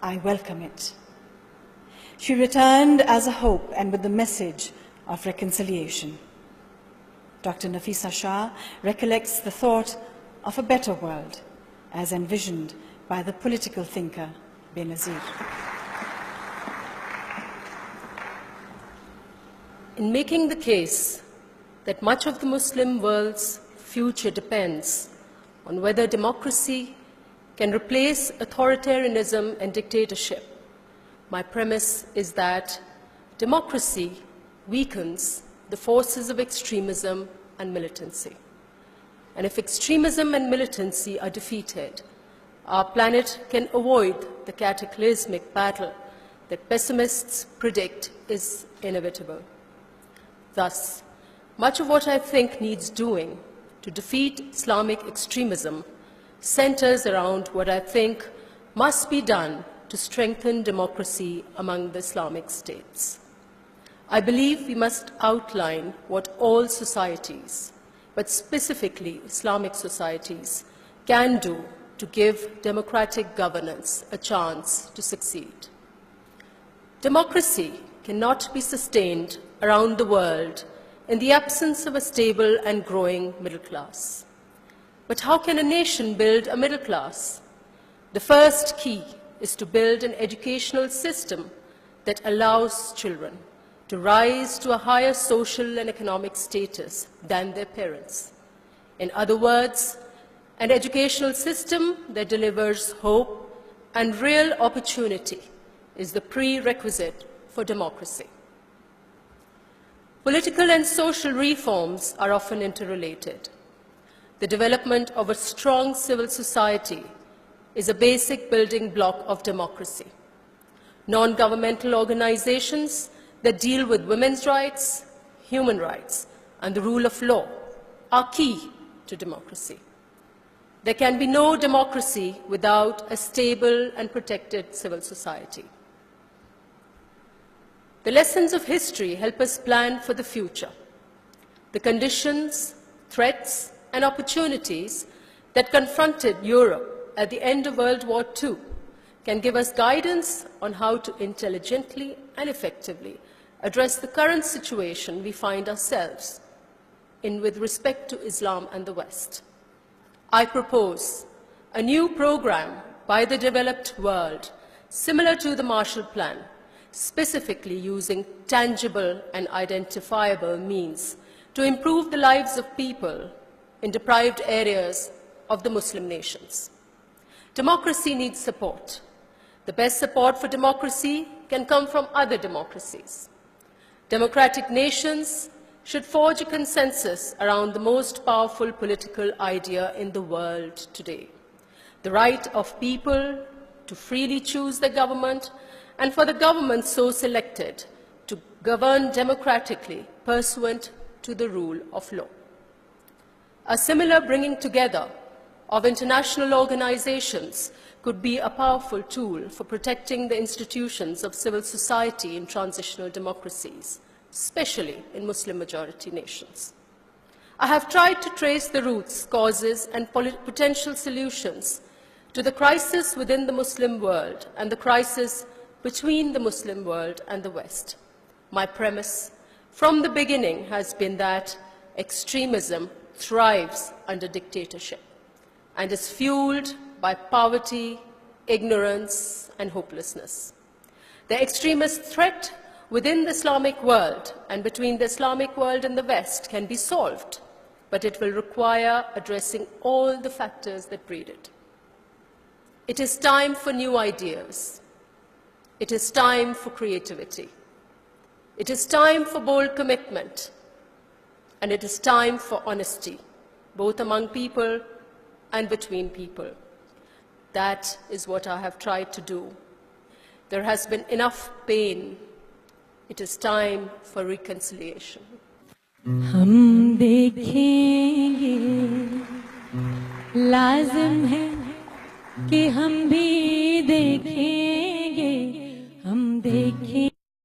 I welcome it. She returned as a hope and with the message of reconciliation. Dr. Nafisa Shah recollects the thought of a better world as envisioned by the political thinker Benazir. In making the case that much of the Muslim world's future depends on whether democracy can replace authoritarianism and dictatorship, my premise is that democracy weakens the forces of extremism and militancy. And if extremism and militancy are defeated, our planet can avoid the cataclysmic battle that pessimists predict is inevitable. Thus, much of what I think needs doing to defeat Islamic extremism centers around what I think must be done to strengthen democracy among the Islamic states. I believe we must outline what all societies, but specifically Islamic societies, can do to give democratic governance a chance to succeed. Democracy cannot be sustained around the world in the absence of a stable and growing middle class. But how can a nation build a middle class? The first key is to build an educational system that allows children to rise to a higher social and economic status than their parents. In other words, an educational system that delivers hope and real opportunity is the prerequisite for democracy. Political and social reforms are often interrelated. The development of a strong civil society is a basic building block of democracy. Non-governmental organizations that deal with women's rights, human rights, and the rule of law are key to democracy. There can be no democracy without a stable and protected civil society. The lessons of history help us plan for the future. The conditions, threats, and opportunities that confronted Europe at the end of World War II can give us guidance on how to intelligently and effectively address the current situation we find ourselves in with respect to Islam and the West. I propose a new program by the developed world similar to the Marshall Plan, specifically using tangible and identifiable means to improve the lives of people in deprived areas of the Muslim nations. Democracy needs support. The best support for democracy can come from other democracies. Democratic nations should forge a consensus around the most powerful political idea in the world today: the right of people to freely choose their government and for the government so selected to govern democratically pursuant to the rule of law. A similar bringing together of international organizations could be a powerful tool for protecting the institutions of civil society in transitional democracies, especially in Muslim-majority nations. I have tried to trace the roots, causes, and potential solutions to the crisis within the Muslim world and the crisis between the Muslim world and the West. My premise from the beginning has been that extremism thrives under dictatorship and is fueled by poverty, ignorance, and hopelessness. The extremist threat within the Islamic world and between the Islamic world and the West can be solved, but it will require addressing all the factors that breed it. It is time for new ideas. It is time for creativity. It is time for bold commitment. And it is time for honesty, both among people and between people. That is what I have tried to do. There has been enough pain. It is time for reconciliation. हम देखेंगे, लाज़िम है कि हम भी देखेंगे, हम देखेंगे.